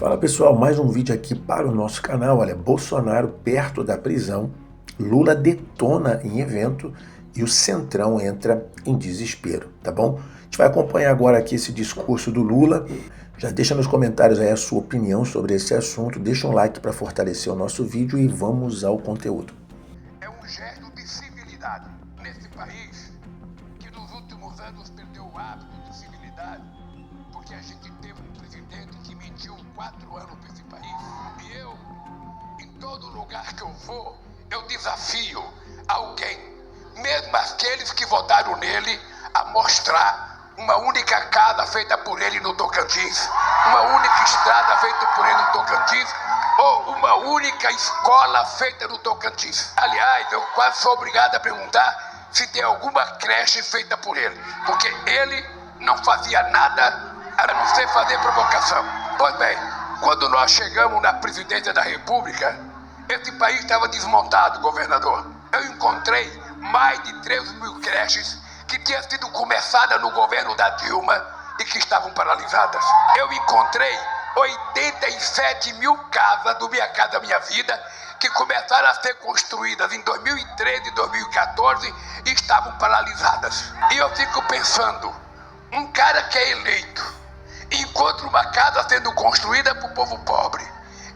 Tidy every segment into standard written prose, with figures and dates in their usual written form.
Fala pessoal, mais um vídeo aqui para o nosso canal. Olha, Bolsonaro perto da prisão, Lula detona em evento e o Centrão entra em desespero, tá bom? A gente vai acompanhar agora aqui esse discurso do Lula. Já deixa nos comentários aí a sua opinião sobre esse assunto, deixa um like para fortalecer o nosso vídeo e vamos ao conteúdo. É um gesto de civilidade nesse país que nos últimos anos perdeu o hábito de civilidade, porque a gente teve um presidente que mentiu 4 anos para esse país. E eu, em todo lugar que eu vou, eu desafio alguém, mesmo aqueles que votaram nele, a mostrar uma única casa feita por ele no Tocantins, uma única estrada feita por ele no Tocantins, ou uma única escola feita no Tocantins. Aliás, eu quase sou obrigado a perguntar se tem alguma creche feita por ele, porque ele não fazia nada a não ser fazer provocação. Pois bem, quando nós chegamos na presidência da República, esse país estava desmontado, governador. Eu encontrei mais de 3 mil creches que tinham sido começadas no governo da Dilma e que estavam paralisadas. Eu encontrei 87 mil casas do Minha Casa Minha Vida que começaram a ser construídas em 2013 e 2014 e estavam paralisadas. E eu fico pensando, um cara que é eleito encontra uma casa sendo construída para o povo pobre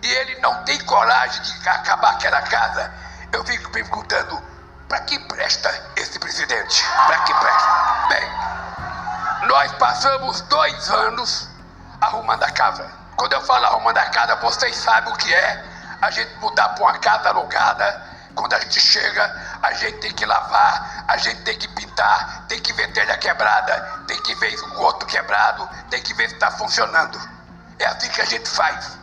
e ele não tem coragem de acabar aquela casa. Eu fico perguntando, para que presta esse presidente? Para que presta? Bem, nós passamos 2 anos arrumando a casa. Quando eu falo arrumando a casa, vocês sabem o que é a gente mudar para uma casa alugada. Quando a gente chega, a gente tem que lavar, a gente tem que pintar, tem que ver telha quebrada, tem que ver esgoto quebrado, tem que ver se está funcionando. É assim que a gente faz.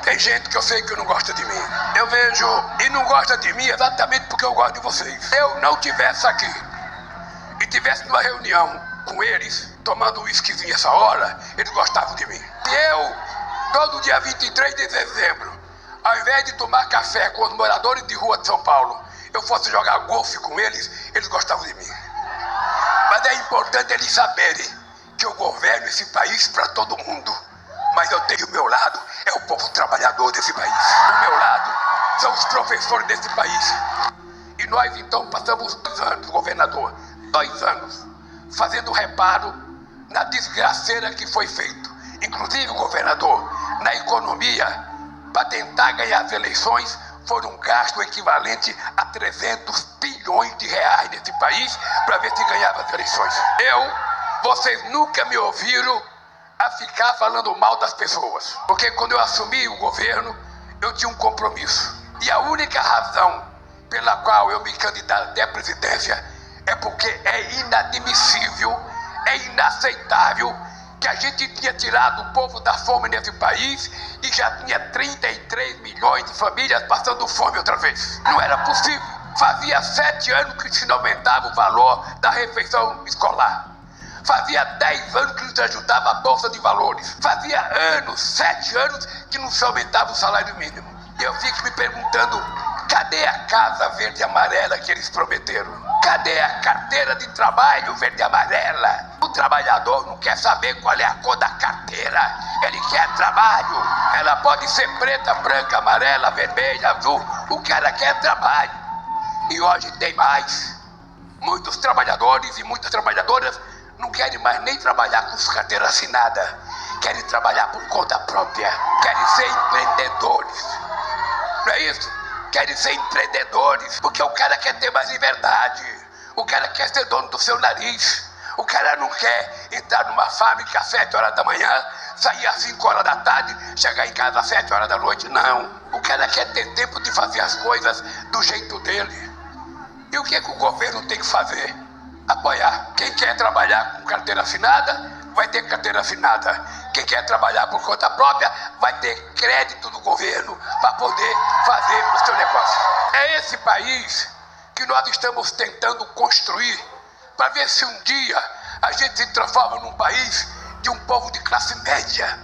Tem gente que eu sei que não gosta de mim. Eu vejo e não gosta de mim exatamente porque eu gosto de vocês. Se eu não estivesse aqui e tivesse numa reunião com eles, tomando um whiskyzinho essa hora, eles gostavam de mim. E eu, todo dia 23 de dezembro, ao invés de tomar café com os moradores de rua de São Paulo, eu fosse jogar golfe com eles, eles gostavam de mim. Mas é importante eles saberem que eu governo esse país para todo mundo. Mas eu tenho o meu lado, é o povo trabalhador desse país. O meu lado são os professores desse país. E nós então passamos 2 anos, governador, 2 anos, fazendo reparo na desgraceira que foi feito. Inclusive, governador, na economia, para tentar ganhar as eleições, foram um gasto equivalente a 300 bilhões de reais nesse país para ver se ganhava as eleições. Vocês nunca me ouviram a ficar falando mal das pessoas, porque quando eu assumi o governo, eu tinha um compromisso. E a única razão pela qual eu me candidatei à presidência é porque é inadmissível, é inaceitável que a gente tinha tirado o povo da fome nesse país e já tinha 33 milhões de famílias passando fome outra vez. Não era possível. Fazia 7 anos que se não aumentava o valor da refeição escolar. Fazia 10 anos que não se ajudava a Bolsa de Valores. Fazia anos, 7 anos, que não se aumentava o salário mínimo. E eu fico me perguntando, cadê a casa verde e amarela que eles prometeram? Cadê a carteira de trabalho verde e amarela? O trabalhador não quer saber qual é a cor da carteira. Ele quer trabalho. Ela pode ser preta, branca, amarela, vermelha, azul. O cara quer trabalho. E hoje tem mais. Muitos trabalhadores e muitas trabalhadoras não querem mais nem trabalhar com carteira assinada. Querem trabalhar por conta própria. Querem ser empreendedores. Não é isso? Querem ser empreendedores. Porque o cara quer ter mais liberdade. O cara quer ser dono do seu nariz. O cara não quer entrar numa fábrica às 7 horas da manhã, sair às 5 horas da tarde, chegar em casa às 7 horas da noite. Não. O cara quer ter tempo de fazer as coisas do jeito dele. E o que é que o governo tem que fazer? Apoiar. Quem quer trabalhar com carteira assinada, vai ter carteira assinada. Quem quer trabalhar por conta própria, vai ter crédito do governo para poder fazer o seu negócio. É esse país que nós estamos tentando construir para ver se um dia a gente se transforma num país de um povo de classe média.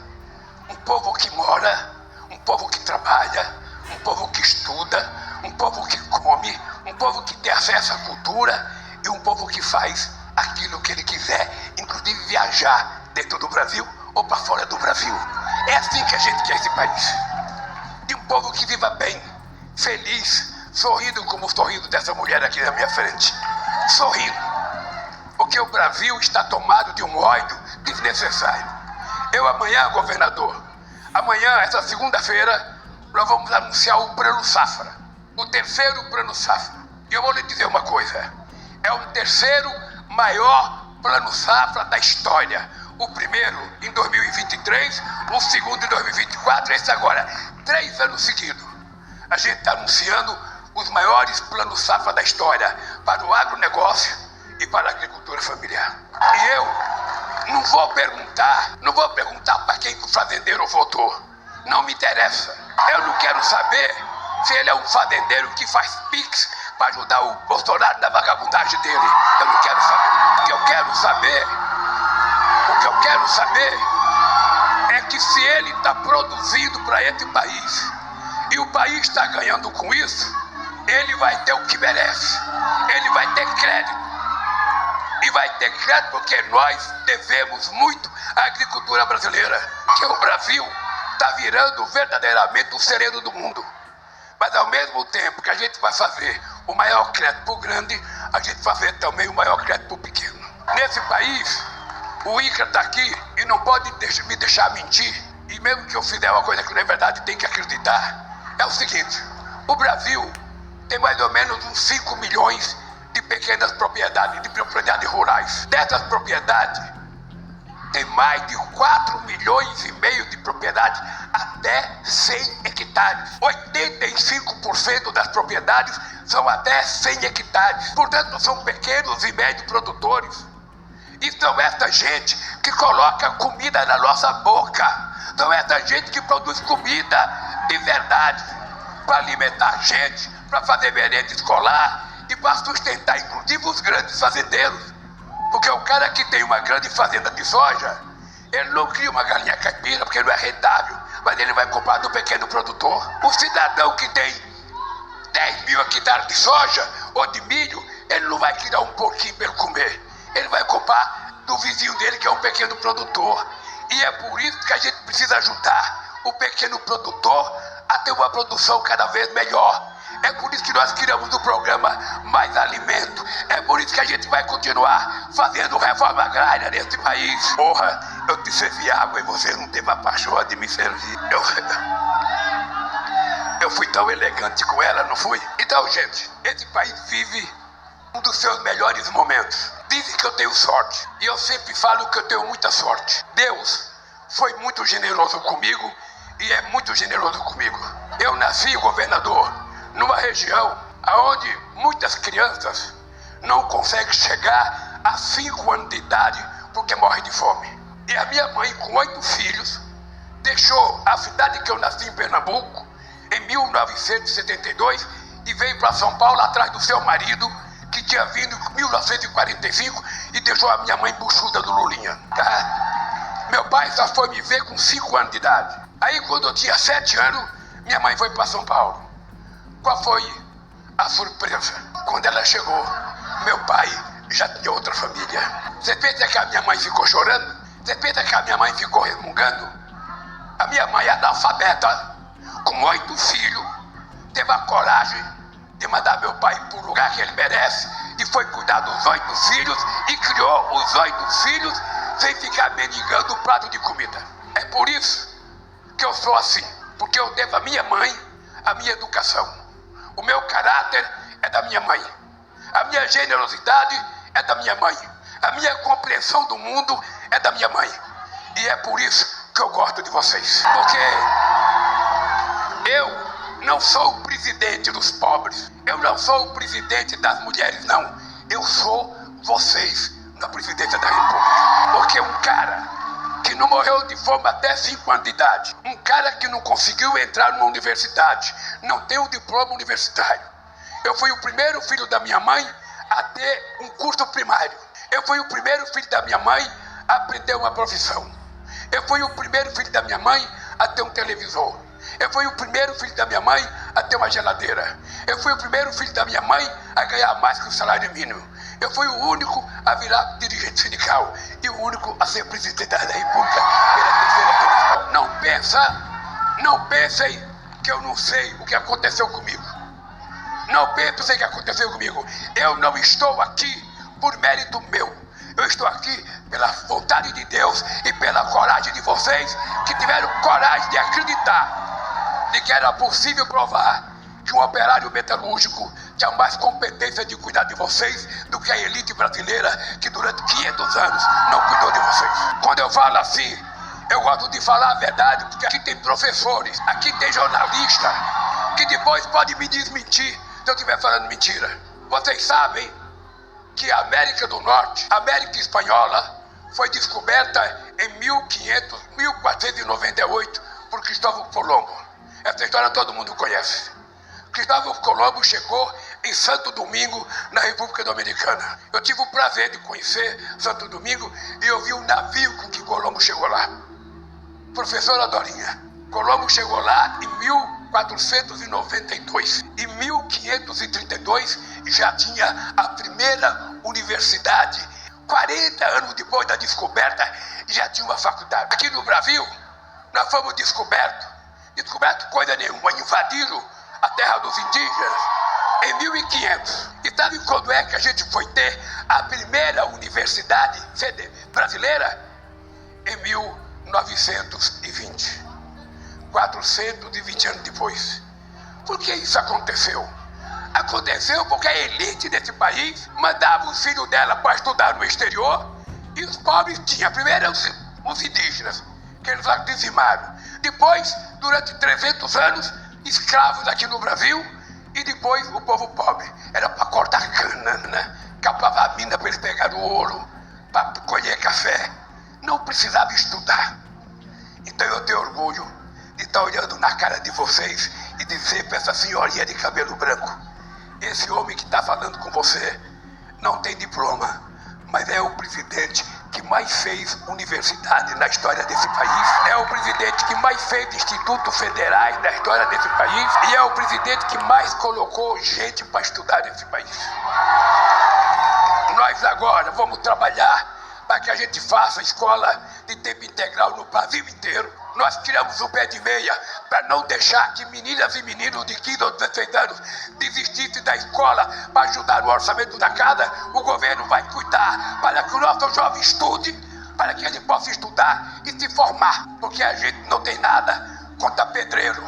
Um povo que mora, um povo que trabalha, um povo que estuda, um povo que come, um povo que tem acesso à cultura e um povo que faz aquilo que ele quiser, inclusive viajar dentro do Brasil ou para fora do Brasil. É assim que a gente quer esse país. De um povo que viva bem, feliz, sorrindo como o sorriso dessa mulher aqui na minha frente. Sorrindo. Porque o Brasil está tomado de um ódio desnecessário. Eu amanhã, governador, amanhã, essa segunda-feira, nós vamos anunciar o Plano Safra. O terceiro Plano Safra. E eu vou lhe dizer uma coisa. É o terceiro maior Plano Safra da história. O primeiro em 2023, o segundo em 2024, esse agora. 3 anos seguidos. A gente está anunciando os maiores planos safra da história para o agronegócio e para a agricultura familiar. E eu não vou perguntar para quem o fazendeiro votou. Não me interessa. Eu não quero saber se ele é um fazendeiro que faz pix para ajudar o Bolsonaro na vagabundagem dele. Eu não quero saber. O que eu quero saber é que se ele está produzindo para esse país e o país está ganhando com isso, ele vai ter o que merece. Ele vai ter crédito. E vai ter crédito porque nós devemos muito à agricultura brasileira. Que o Brasil está virando verdadeiramente o sereno do mundo. Mas ao mesmo tempo que a gente vai fazer o maior crédito para o grande, a gente vai fazer também o maior crédito para o pequeno. Nesse país, o INCRA está aqui e não pode me deixar mentir. E mesmo que eu fizer uma coisa que não é verdade, tem que acreditar. É o seguinte, o Brasil tem mais ou menos uns 5 milhões de pequenas propriedades, de propriedades rurais. Dessas propriedades, tem mais de 4 milhões e meio de propriedades até 100 hectares. 85% das propriedades são até 100 hectares. Portanto, são pequenos e médios produtores. E são essa gente que coloca comida na nossa boca. São essa gente que produz comida de verdade para alimentar a gente, para fazer merenda escolar e para sustentar inclusive os grandes fazendeiros. Porque o cara que tem uma grande fazenda de soja, ele não cria uma galinha caipira porque não é rentável, mas ele vai comprar do pequeno produtor. O cidadão que tem 10 mil hectares de soja ou de milho, ele não vai criar um porquinho para ele comer. Ele vai comprar do vizinho dele que é um pequeno produtor. E é por isso que a gente precisa ajudar o pequeno produtor a ter uma produção cada vez melhor. É por isso que nós criamos o programa Mais Alimento. É por isso que a gente vai continuar fazendo reforma agrária nesse país. Porra, eu te servi água e você não teve a paixão de me servir. Eu fui tão elegante com ela, não fui? Então, gente, esse país vive um dos seus melhores momentos. Dizem que eu tenho sorte. E eu sempre falo que eu tenho muita sorte. Deus foi muito generoso comigo e é muito generoso comigo. Eu nasci, governador, numa região onde muitas crianças não conseguem chegar a 5 anos de idade porque morrem de fome. E a minha mãe, com 8 filhos, deixou a cidade que eu nasci em Pernambuco em 1972 e veio para São Paulo atrás do seu marido, que tinha vindo em 1945 e deixou a minha mãe buchuda do Lulinha. Tá? Meu pai só foi me ver com 5 anos de idade. Aí, quando eu tinha 7 anos, minha mãe foi para São Paulo. Qual foi a surpresa? Quando ela chegou, meu pai já tinha outra família. Você pensa que a minha mãe ficou chorando? Você pensa que a minha mãe ficou resmungando? A minha mãe, analfabeta, com 8 filhos, teve a coragem de mandar meu pai para o lugar que ele merece e foi cuidar dos 8 filhos e criou os 8 filhos sem ficar mendigando um prato de comida. É por isso que eu sou assim, porque eu devo à minha mãe a minha educação. O meu caráter é da minha mãe. A minha generosidade é da minha mãe. A minha compreensão do mundo é da minha mãe. E é por isso que eu gosto de vocês. Porque eu não sou o presidente dos pobres. Eu não sou o presidente das mulheres, não. Eu sou vocês na presidência da República. Porque um cara que não morreu de fome até 5 anos de idade, um cara que não conseguiu entrar numa universidade, não tem um diploma universitário. Eu fui o primeiro filho da minha mãe a ter um curso primário. Eu fui o primeiro filho da minha mãe a aprender uma profissão. Eu fui o primeiro filho da minha mãe a ter um televisor. Eu fui o primeiro filho da minha mãe a ter uma geladeira. Eu fui o primeiro filho da minha mãe a ganhar mais que o salário mínimo. Eu fui o único a virar dirigente sindical e o único a ser presidente da República pela terceira vez. Não pensem que eu não sei o que aconteceu comigo. Não pensem o que aconteceu comigo. Eu não estou aqui por mérito meu. Eu estou aqui pela vontade de Deus e pela coragem de vocês que tiveram coragem de acreditar de que era possível provar que um operário metalúrgico tinha mais competência de cuidar de vocês do que a elite brasileira que durante 500 anos não cuidou de vocês. Quando eu falo assim, eu gosto de falar a verdade, porque aqui tem professores, aqui tem jornalista, que depois pode me desmentir se eu estiver falando mentira. Vocês sabem que a América do Norte, a América Espanhola, foi descoberta em 1498 por Cristóvão Colombo. Essa história todo mundo conhece. Cristóvão Colombo chegou em Santo Domingo, na República Dominicana. Eu tive o prazer de conhecer Santo Domingo e eu vi o navio com que Colombo chegou lá. Professora Dorinha, Colombo chegou lá em 1492. Em 1532 já tinha a primeira universidade. 40 anos depois da descoberta, já tinha uma faculdade. Aqui no Brasil, nós fomos descoberto coisa nenhuma, invadiram a terra dos indígenas em 1500. E sabe quando é que a gente foi ter a primeira universidade brasileira? Em 1920. 420 anos depois. Por que isso aconteceu? Aconteceu porque a elite desse país mandava os filhos dela para estudar no exterior e os pobres tinham. Primeiro os indígenas, que eles lá dizimaram. Depois, durante 300 anos, escravos aqui no Brasil e depois o povo pobre. Era para cortar cana, né? Capava a mina para eles pegarem o ouro, para colher café. Não precisava estudar. Então eu tenho orgulho de estar olhando na cara de vocês e dizer para essa senhorinha de cabelo branco: esse homem que está falando com você não tem diploma, mas é o presidente que mais fez universidade na história desse país, é o presidente que mais fez institutos federais na história desse país e é o presidente que mais colocou gente para estudar nesse país. Nós agora vamos trabalhar para que a gente faça escola de tempo integral no Brasil inteiro. Nós tiramos o pé de meia para não deixar que meninas e meninos de 15 ou 16 anos desistissem da escola para ajudar no orçamento da casa. O governo vai cuidar para que o nosso jovem estude, para que ele possa estudar e se formar. Porque a gente não tem nada contra pedreiro,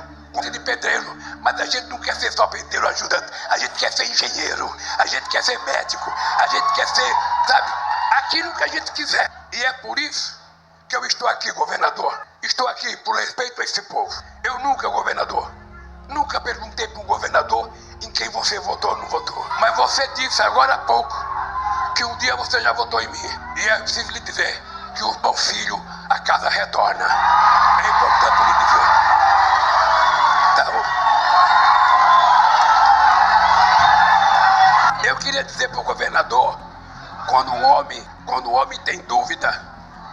mas a gente não quer ser só pedreiro ajudante. A gente quer ser engenheiro, a gente quer ser médico, a gente quer ser, sabe, aquilo que a gente quiser. E é por isso que eu estou aqui, governador. Estou aqui por respeito a esse povo. Eu nunca, governador, nunca perguntei para um governador em quem você votou ou não votou. Mas você disse agora há pouco que um dia você já votou em mim. E é preciso lhe dizer que o bom filho a casa retorna. É importante lhe dizer. Tá bom? Eu queria dizer para o governador, quando o homem tem dúvida,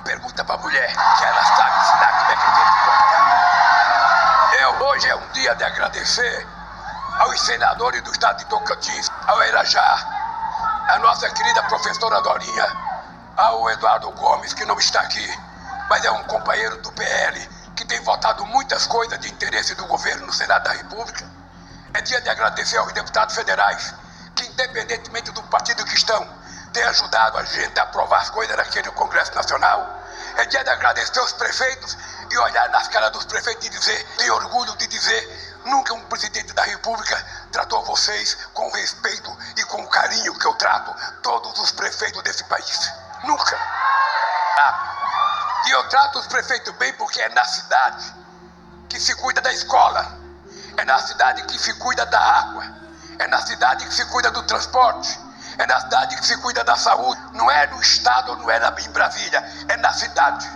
pergunta para a mulher, que ela sabe ensinar como é que tem. Hoje é um dia de agradecer aos senadores do estado de Tocantins, ao Irajá, a nossa querida professora Dorinha, ao Eduardo Gomes, que não está aqui, mas é um companheiro do PL, que tem votado muitas coisas de interesse do governo no Senado da República. É dia de agradecer aos deputados federais, que independentemente do partido que estão, tem ajudado a gente a aprovar as coisas naquele Congresso Nacional. É dia de agradecer aos prefeitos e olhar nas caras dos prefeitos e dizer, tenho orgulho de dizer, nunca um presidente da República tratou vocês com o respeito e com o carinho que eu trato todos os prefeitos desse país. Nunca. E eu trato os prefeitos bem porque é na cidade que se cuida da escola, é na cidade que se cuida da água, é na cidade que se cuida do transporte, é na cidade que se cuida da saúde. Não é no estado, não é em Brasília, é na cidade.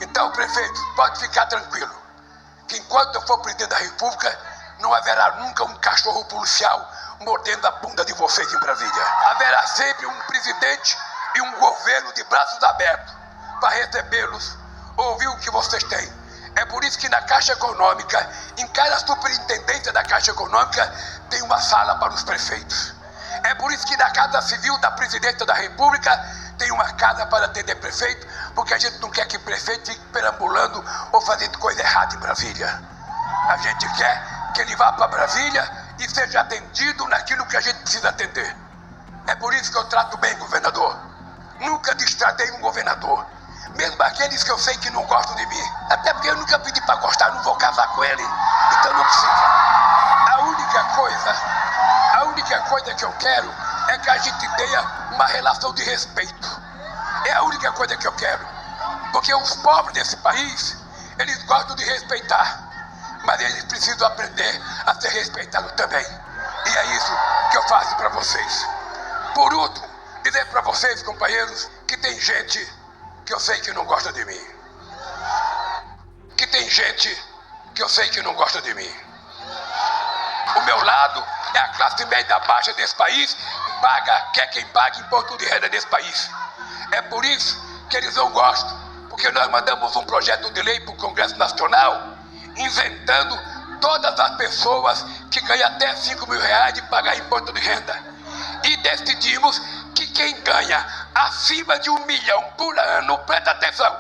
Então, prefeito, pode ficar tranquilo, que enquanto eu for presidente da República, não haverá nunca um cachorro policial mordendo a bunda de vocês em Brasília. Haverá sempre um presidente e um governo de braços abertos para recebê-los, ouvir o que vocês têm. É por isso que na Caixa Econômica, em cada superintendência da Caixa Econômica, tem uma sala para os prefeitos. É por isso que na Casa Civil da Presidência da República tem uma casa para atender prefeito, porque a gente não quer que prefeito fique perambulando ou fazendo coisa errada em Brasília. A gente quer que ele vá para Brasília e seja atendido naquilo que a gente precisa atender. É por isso que eu trato bem, governador. Nunca destratei um governador, mesmo aqueles que eu sei que não gostam de mim. Até porque eu nunca pedi para gostar, não vou casar com ele, então não precisa. A única coisa que eu quero é que a gente tenha uma relação de respeito. É a única coisa que eu quero. Porque os pobres desse país, eles gostam de respeitar, mas eles precisam aprender a ser respeitados também. E é isso que eu faço para vocês. Por último, dizer para vocês, companheiros, que tem gente que eu sei que não gosta de mim. Que tem gente que eu sei que não gosta de mim. O meu lado é a classe média baixa desse país, quer quem pague imposto de renda desse país. É por isso que eles não gostam, porque nós mandamos um projeto de lei para o Congresso Nacional, isentando todas as pessoas que ganham até 5 mil reais de pagar imposto de renda. E decidimos que quem ganha acima de 1 milhão por ano, presta atenção,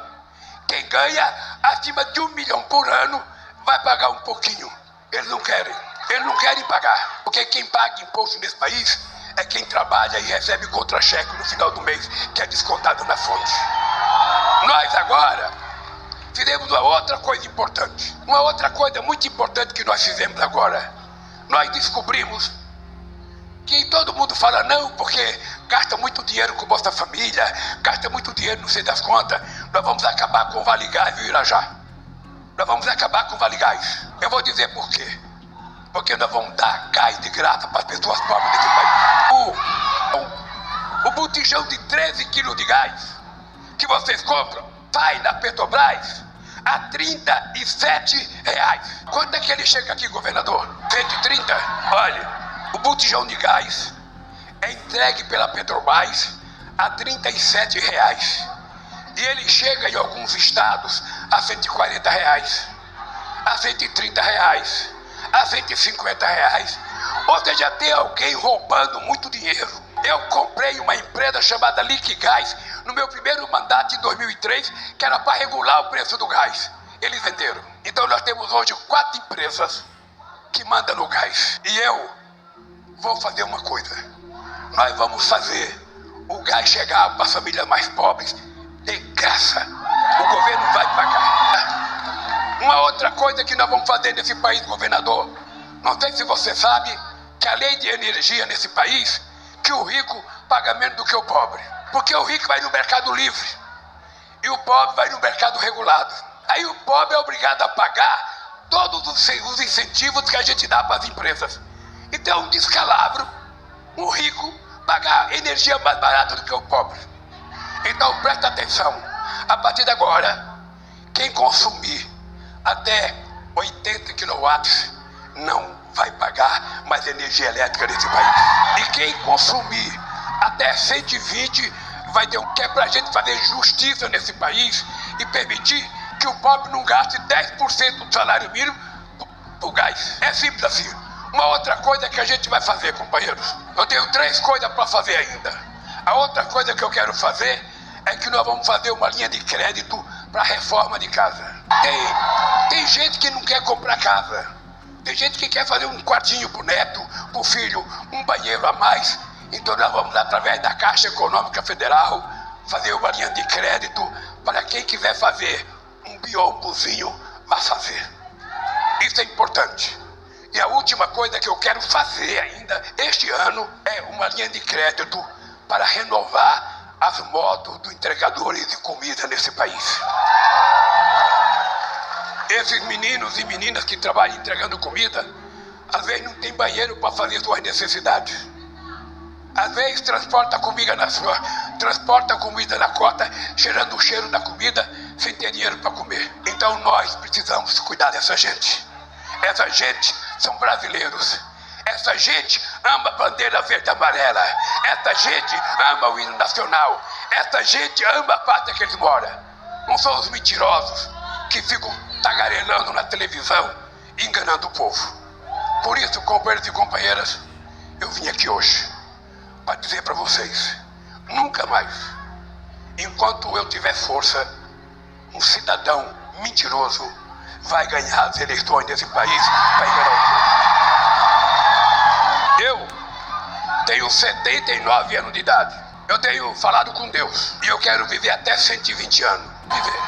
quem ganha acima de 1 milhão por ano vai pagar um pouquinho. Eles não querem pagar, porque quem paga imposto nesse país é quem trabalha e recebe contra-cheque no final do mês, que é descontado na fonte. Nós agora fizemos uma outra coisa importante. Uma outra coisa muito importante que nós fizemos agora. Nós descobrimos que todo mundo fala não, porque gasta muito dinheiro com Bolsa Família, gasta muito dinheiro, não sei das contas. Nós vamos acabar com o Vale Gás, viu, Irajá? Nós vamos acabar com o Vale Gás. Eu vou dizer por quê. Porque nós vamos dar gás de graça para as pessoas pobres desse país. O botijão de 13 quilos de gás que vocês compram sai na Petrobras a R$37. Quanto é que ele chega aqui, governador? 130? Olha, o botijão de gás é entregue pela Petrobras a R$37. E ele chega em alguns estados a R$140, a R$130, a R$150. Ou seja, tem alguém roubando muito dinheiro. Eu comprei uma empresa chamada Liquigás no meu primeiro mandato em 2003, que era para regular o preço do gás. Eles venderam. Então nós temos hoje 4 empresas que mandam no gás. E eu vou fazer uma coisa. Nós vamos fazer o gás chegar para as famílias mais pobres de graça. O governo vai pagar. Uma outra coisa que nós vamos fazer nesse país, governador, não sei se você sabe que a lei de energia nesse país, que o rico paga menos do que o pobre. Porque o rico vai no mercado livre e o pobre vai no mercado regulado. Aí o pobre é obrigado a pagar todos os incentivos que a gente dá para as empresas. Então é um descalabro o rico pagar energia mais barata do que o pobre. Então presta atenção, a partir de agora, quem consumir até 80 kW não vai pagar mais energia elétrica nesse país. E quem consumir até 120 vai ter que é pra gente fazer justiça nesse país e permitir que o pobre não gaste 10% do salário mínimo pro gás. É simples assim. Uma outra coisa que a gente vai fazer, companheiros, eu tenho 3 coisas para fazer ainda. A outra coisa que eu quero fazer é que nós vamos fazer uma linha de crédito para reforma de casa. Tem gente que não quer comprar casa. Tem gente que quer fazer um quartinho pro neto, pro filho, um banheiro a mais. Então nós vamos, através da Caixa Econômica Federal, fazer uma linha de crédito para quem quiser fazer um biombozinho, vai fazer. Isso é importante. E a última coisa que eu quero fazer ainda este ano é uma linha de crédito para renovar as motos dos entregadores de comida nesse país. Esses meninos e meninas que trabalham entregando comida, às vezes não tem banheiro para fazer suas necessidades. Às vezes transporta comida na cota, cheirando o cheiro da comida, sem ter dinheiro para comer. Então nós precisamos cuidar dessa gente. Essa gente são brasileiros. Essa gente ama a bandeira verde e amarela. Essa gente ama o hino nacional. Essa gente ama a pátria que eles moram. Não são os mentirosos que ficam tagarelando na televisão, enganando o povo. Por isso, companheiros e companheiras, eu vim aqui hoje para dizer para vocês, nunca mais Enquanto eu tiver força, um cidadão mentiroso vai ganhar as eleições desse país, vai enganar o povo. Eu tenho 79 anos de idade. Eu tenho falado com Deus e eu quero viver até 120 anos. Viver.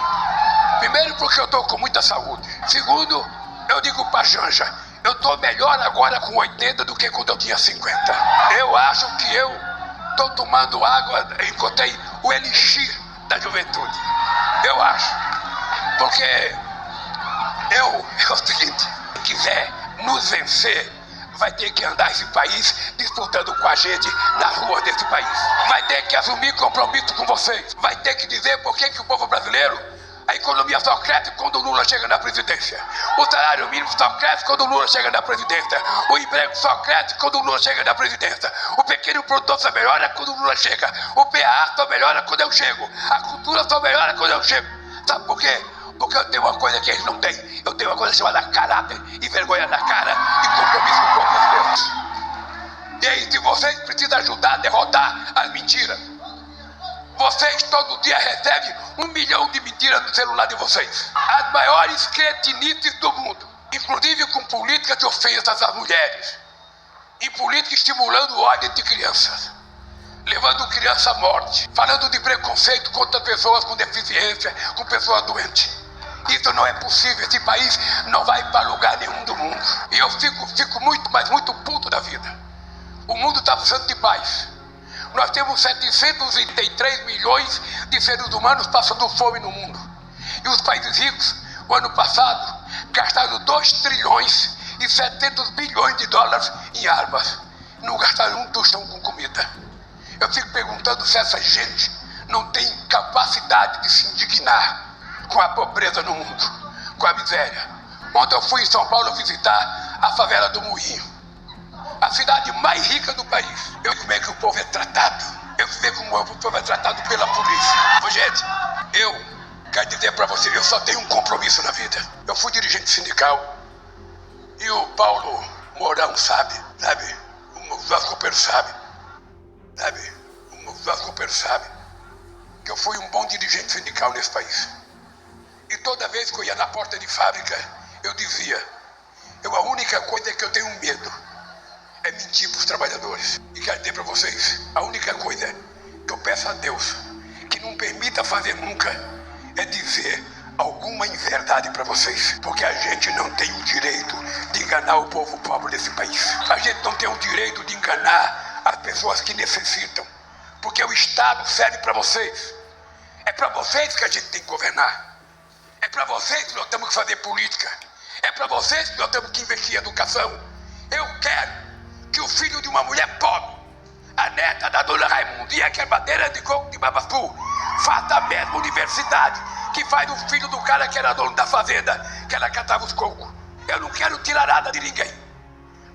Primeiro porque eu estou com muita saúde. Segundo, eu digo pra Janja, eu estou melhor agora com 80 do que quando eu tinha 50. Eu acho que eu estou tomando água, encontrei o elixir da juventude. Eu acho. Porque é o seguinte, se quiser nos vencer, vai ter que andar esse país disputando com a gente na rua desse país. Vai ter que assumir compromisso com vocês. Vai ter que dizer por que o povo brasileiro, a economia só cresce quando o Lula chega na presidência. O salário mínimo só cresce quando o Lula chega na presidência. O emprego só cresce quando o Lula chega na presidência. O pequeno produtor só melhora quando o Lula chega. O PA só melhora quando eu chego. A cultura só melhora quando eu chego. Sabe por quê? Porque eu tenho uma coisa que eles não têm. Eu tenho uma coisa chamada caráter e vergonha na cara e compromisso com o povo brasileiro. E aí, se vocês precisam ajudar a derrotar as mentiras, vocês todo dia recebem 1 milhão de mentiras no celular de vocês. As maiores cretinices do mundo, inclusive com políticas de ofensas às mulheres, e política estimulando ódio de crianças, levando criança à morte, falando de preconceito contra pessoas com deficiência, com pessoas doentes. Isso não é possível, esse país não vai para lugar nenhum do mundo. E eu fico muito, mas muito puto da vida. O mundo está precisando de paz. Nós temos 703 milhões de seres humanos passando fome no mundo. E os países ricos, o ano passado, gastaram 2 trilhões e 700 bilhões de dólares em armas. Não gastaram um tostão com comida. Eu fico perguntando se essa gente não tem capacidade de se indignar com a pobreza no mundo, com a miséria. Ontem eu fui em São Paulo visitar a favela do Moinho, a cidade mais rica do país. Eu vi como é que o povo é tratado. Eu vi como o povo é tratado pela polícia. Gente, eu quero dizer para você, eu só tenho um compromisso na vida. Eu fui dirigente sindical e o Paulo Mourão sabe? O Vasco Pedro sabe? O Vasco Pedro sabe que eu fui um bom dirigente sindical nesse país. E toda vez que eu ia na porta de fábrica, eu dizia, a única coisa que eu tenho medo é mentir para os trabalhadores. E quero dizer para vocês, a única coisa que eu peço a Deus que não permita fazer nunca é dizer alguma inverdade para vocês. Porque a gente não tem o direito de enganar o povo pobre desse país. A gente não tem o direito de enganar as pessoas que necessitam. Porque o Estado serve para vocês. É para vocês que a gente tem que governar. É para vocês que nós temos que fazer política. É para vocês que nós temos que investir em educação. Eu quero que o filho de uma mulher pobre, a neta da dona Raimundinha, que é bandeira de coco de Babaçu, faça a mesma universidade que faz o filho do cara que era dono da fazenda, que ela catava os cocos. Eu não quero tirar nada de ninguém.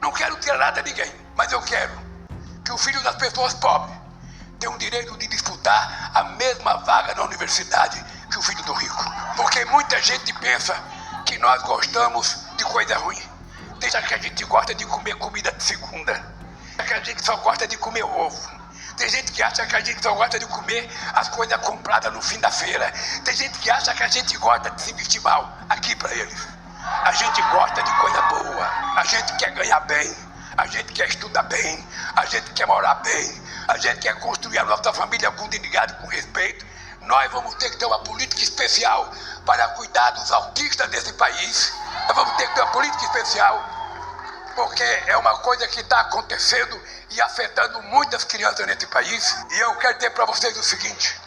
Não quero tirar nada de ninguém. Mas eu quero que o filho das pessoas pobres tenha o direito de disputar a mesma vaga na universidade que o filho do rico. Porque muita gente pensa que nós gostamos de coisa ruim. Tem gente que a gente gosta de comer comida de segunda. Tem gente que a gente só gosta de comer ovo. Tem gente que acha que a gente só gosta de comer as coisas compradas no fim da feira. Tem gente que acha que a gente gosta de se vestir mal. Aqui para eles, a gente gosta de coisa boa. A gente quer ganhar bem. A gente quer estudar bem. A gente quer morar bem. A gente quer construir a nossa família com dignidade, com respeito. Nós vamos ter que ter uma política especial para cuidar dos autistas desse país. Nós vamos ter que ter uma política especial porque é uma coisa que está acontecendo e afetando muitas crianças nesse país. E eu quero dizer para vocês o seguinte,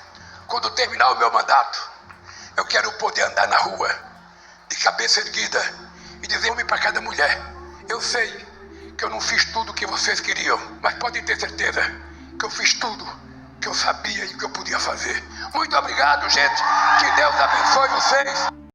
quando terminar o meu mandato, eu quero poder andar na rua de cabeça erguida e dizer nome para cada mulher. Eu sei que eu não fiz tudo o que vocês queriam, mas podem ter certeza que eu fiz tudo que eu sabia e que eu podia fazer. Muito obrigado, gente. Que Deus abençoe vocês.